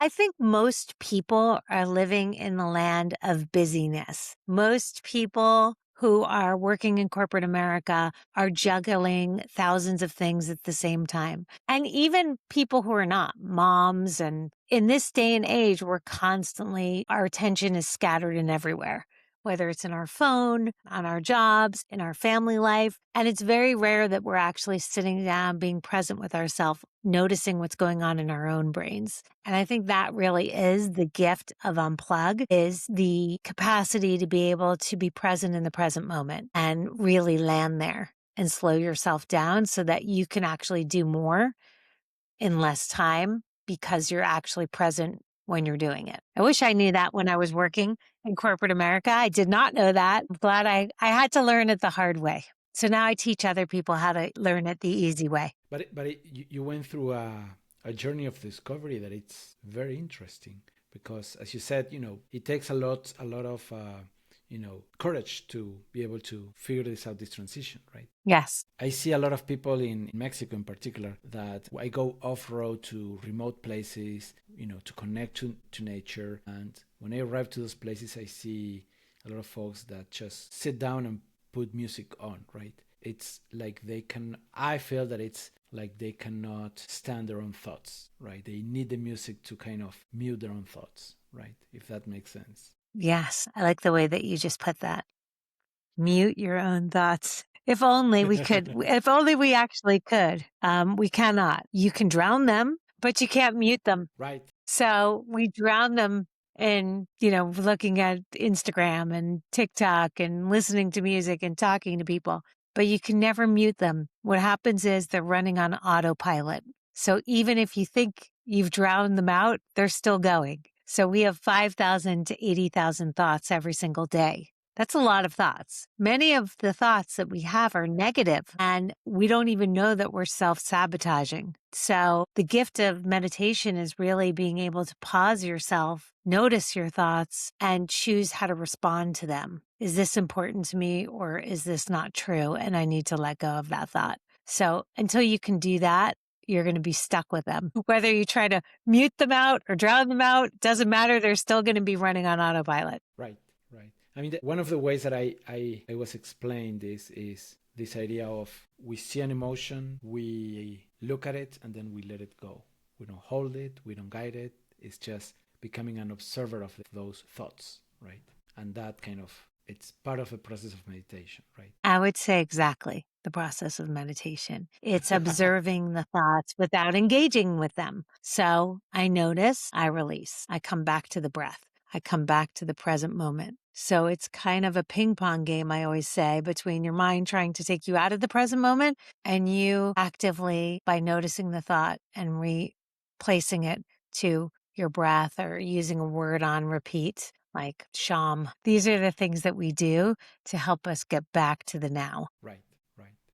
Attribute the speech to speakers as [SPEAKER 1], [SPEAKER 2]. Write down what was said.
[SPEAKER 1] I think most people are living in the land of busyness. Most people who are working in corporate America are juggling thousands of things at the same time. And even people who are not moms. And in this day and age, our attention is scattered and everywhere, whether it's in our phone, on our jobs, in our family life. And it's very rare that we're actually sitting down, being present with ourselves, noticing what's going on in our own brains. And I think that really is the gift of Unplug, is the capacity to be able to be present in the present moment and really land there and slow yourself down so that you can actually do more in less time because you're actually present when you're doing it. I wish I knew that when I was working in corporate America. I did not know that. I'm glad I had to learn it the hard way. So now I teach other people how to learn it the easy way.
[SPEAKER 2] You went through a journey of discovery that it's very interesting because, as you said, it takes a lot of courage to be able to figure this transition, right?
[SPEAKER 1] Yes.
[SPEAKER 2] I see a lot of people in Mexico in particular that I go off-road to remote places, to connect to nature. And when I arrive to those places, I see a lot of folks that just sit down and put music on, right? It's like I feel that it's like they cannot stand their own thoughts, right? They need the music to kind of mute their own thoughts, right? If that makes sense.
[SPEAKER 1] Yes. I like the way that you just put that. Mute your own thoughts. If only we could, if only we actually could. We cannot. You can drown them, but you can't mute them.
[SPEAKER 2] Right.
[SPEAKER 1] So we drown them in, looking at Instagram and TikTok and listening to music and talking to people, but you can never mute them. What happens is they're running on autopilot. So even if you think you've drowned them out, they're still going. So we have 5,000 to 80,000 thoughts every single day. That's a lot of thoughts. Many of the thoughts that we have are negative, and we don't even know that we're self-sabotaging. So the gift of meditation is really being able to pause yourself, notice your thoughts, and choose how to respond to them. Is this important to me, or is this not true? And I need to let go of that thought. So until you can do that, you're going to be stuck with them. Whether you try to mute them out or drown them out, doesn't matter. They're still going to be running on autopilot.
[SPEAKER 2] Right. I mean, one of the ways that I was explained is this idea of we see an emotion, we look at it, and then we let it go. We don't hold it, we don't guide it. It's just becoming an observer of those thoughts, right? And that it's part of the process of meditation, right?
[SPEAKER 1] I would say exactly the process of meditation. It's observing the thoughts without engaging with them. So I notice, I release, I come back to the breath. I come back to the present moment. So it's kind of a ping pong game, I always say, between your mind trying to take you out of the present moment and you actively, by noticing the thought and replacing it to your breath or using a word on repeat, like sham. These are the things that we do to help us get back to the now.
[SPEAKER 2] Right.